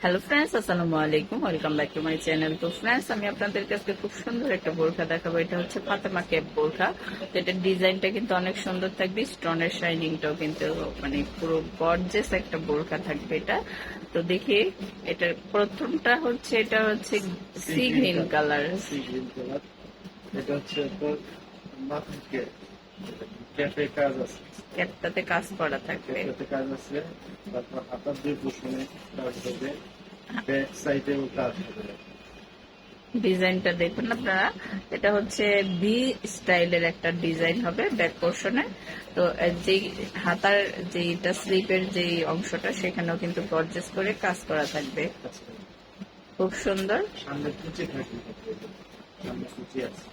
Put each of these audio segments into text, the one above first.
Hello friends, আসসালামু আলাইকুম। Welcome back to my channel. তো ফ্রেন্ডস, আমি আপনাদের কাছে খুব সুন্দর একটা বোরখা দেখাবো। এটা হচ্ছে ফাতেমা ক্যাপ বোরখা। তো এটার ডিজাইনটা কিন্তু অনেক সুন্দর থাকবে, স্টোনের শাইনিংটাও কিন্তু মানে পুরো গর্জিয়াস একটা বোরখা থাকবে এটা। তো দেখি, এটার প্রথমটা হচ্ছে এটা হচ্ছে সি গ্রিন কালার। এটা হচ্ছে আপনার মাথায় ক্যাপে কাজ আছে, ক্যাপটাতে কাজ করা থাকবে। ক্যাপেতে কাজ আছে, তারপর হাতার দুই পোষণে কাজ হবে, ব্যাক সাইডেও কাজ হবে। ডিজাইনটা দেখুন আপনারা, এটা হচ্ছে ভি স্টাইলের একটা ডিজাইন হবে ব্যাক পোর্শনে। তো যে হাতার যেটা স্লিপের যে অংশটা সেখানেও কিন্তু গর্জেস করে কাজ করা থাকবে, খুব সুন্দর। সামনে কুচি থাকবে, সামনে কুচি আছে,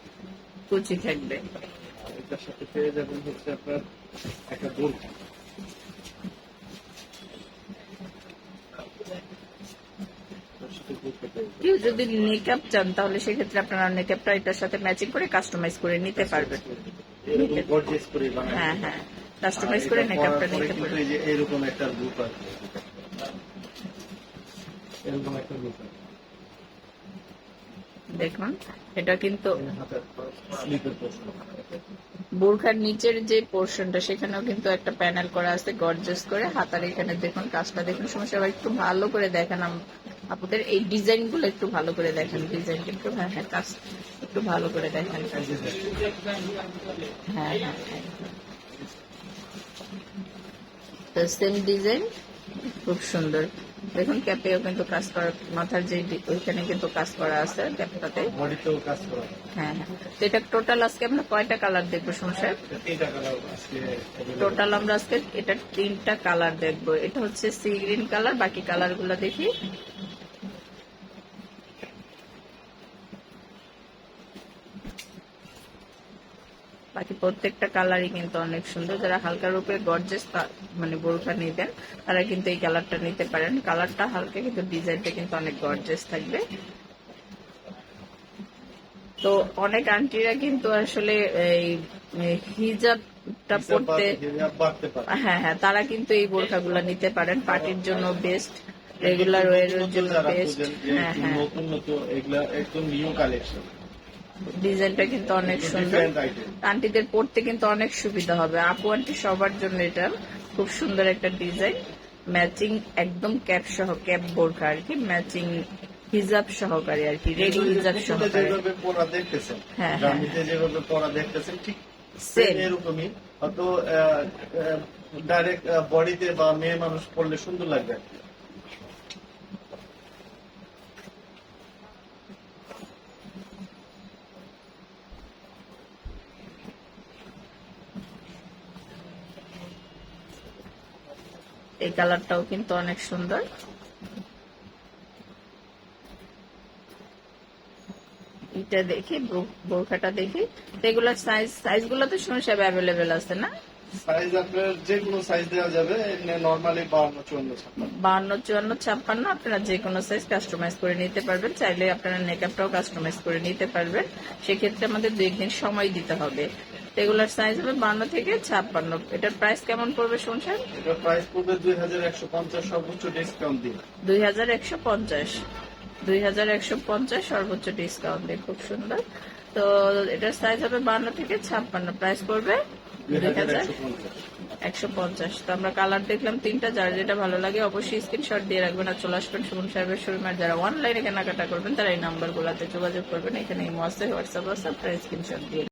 কুচি থাকবে। আর এটার সাথে পেয়ে যাবেন হচ্ছে আপনার একটা বোরখা। কেউ যদি নেকআপ চান তাহলে সেক্ষেত্রে আপনারা নেকআপটা এটার সাথে ম্যাচিং করে কাস্টমাইজ করে নিতে পারবেন। হ্যাঁ হ্যাঁ, কাস্টমাইজ করে নেকআপটা নিতে পারবেন। এরকম একটা লুক আছে, এরকম একটা লুক আছে। দেখুন, এটা কিন্তু স্লিপের পোর্শন, বোরখার নিচের যে পোর্শনটা সেখানেও কিন্তু একটা প্যানেল করা আছে গর্জিয়াস করে। হাতার এখানে দেখুন কাজটা দেখুন, সমস্যা একটু ভালো করে দেখেন আপনাদের এই ডিজাইন গুলো একটু ভালো করে দেখেন। ডিজাইনটা একটু হ্যাঁ হ্যাঁ, কাজ একটু ভালো করে দেখেন। হ্যাঁ হ্যাঁ হ্যাঁ, তো সেম ডিজাইন, খুব সুন্দর। দেখুন ক্যাপেও কিন্তু কাজ করা, মাথার যে ওইখানে কিন্তু কাজ করা আছে ক্যাপটাতে। বডিতেও কাজ করা। হ্যাঁ হ্যাঁ, তো এটা টোটাল আজকে আমরা কয়টা কালার দেখবো সংসার? টোটাল আমরা আজকে এটা 3টা কালার দেখবো। এটা হচ্ছে সি গ্রিন কালার, বাকি কালার গুলো দেখি। বাকি প্রত্যেকটা কালারই কিন্তু অনেক সুন্দর। যারা হালকা রূপে গর্জেস মানে বোরখা নিতেন তারা কিন্তু এই কালারটা নিতে পারেন। কালারটা হালকা কিন্তু ডিজাইনটা কিন্তু অনেক গর্জেস থাকবে। তো অনেক আন্টিরা কিন্তু আসলে এই হিজাবটা পড়তে, হ্যাঁ হ্যাঁ, তারা কিন্তু এই বোরখাগুলো নিতে পারেন। পার্টির জন্য বেস্ট, রেগুলার ওয়ারের জন্য বেস্ট। হ্যাঁ হ্যাঁ, নতুন নতুন এগুলা একদম নিউ কালেকশন। ডিজাইনটা কিন্তু অনেক সুন্দর, আন্টিদের পড়তে কিন্তু অনেক সুবিধা হবে। আপু আন্টি সবার জন্য এটা খুব সুন্দর একটা ডিজাইন। ম্যাচিং একদম ক্যাপ সহ, ক্যাপ বোরখা আর কি, ম্যাচিং হিজাব সহকারে আর কি, রেডি হিজাব সহকারে। হ্যাঁ হ্যাঁ, যেভাবে পড়া দেখতেছেন ঠিক সেম এরকমই, হয়তো ডাইরেক্ট বডিতে বা মেয়ে মানুষ পড়লে সুন্দর লাগবে। এই কালারটাও কিন্তু অনেক সুন্দর। এটা দেখি, বোরখাটা দেখি। এগুলোর সাইজ গুলো তো শুনে সব অ্যাভেলেবেল আছে না? সাইজ আপনার যে কোনো সাইজ দেওয়া যাবে, নরমালি 52, 54, 52, 54, 56 আপনারা যে কোনো সাইজ কাস্টমাইজ করে নিতে পারবেন। চাইলে আপনারা মেকআপটাও কাস্টমাইজ করে নিতে পারবেন। সেক্ষেত্রে আমাদের 2 দিন সময় দিতে হবে। এগুলোর সাইজ হবে 52 থেকে 56। এটার প্রাইস কেমন পড়বে শুনছেন? এটা প্রাইস পড়বে 2150, সর্বোচ্চ ডিসকাউন্ট দিয়ে 2150। 2150 সর্বোচ্চ ডিসকাউন্ট দিয়ে, খুব সুন্দর। তো এটার সাইজ হবে 52 থেকে 56, প্রাইস পড়বে 2150। তো আমরা কালার দেখলাম 3টা, যার যেটা ভালো লাগে অবশ্যই স্ক্রিনশট দিয়ে রাখবেন আর চলে আসবেন সুমন সাহেবের শোরুমে। আর যারা অনলাইনে কেনাকাটা করবেন তারা এই নাম্বার গুলাতে যোগাযোগ করবেন। এখানে ইমো আছে, হোয়াটসঅ্যাপ আছে, আপনারা স্ক্রিনশট দিয়ে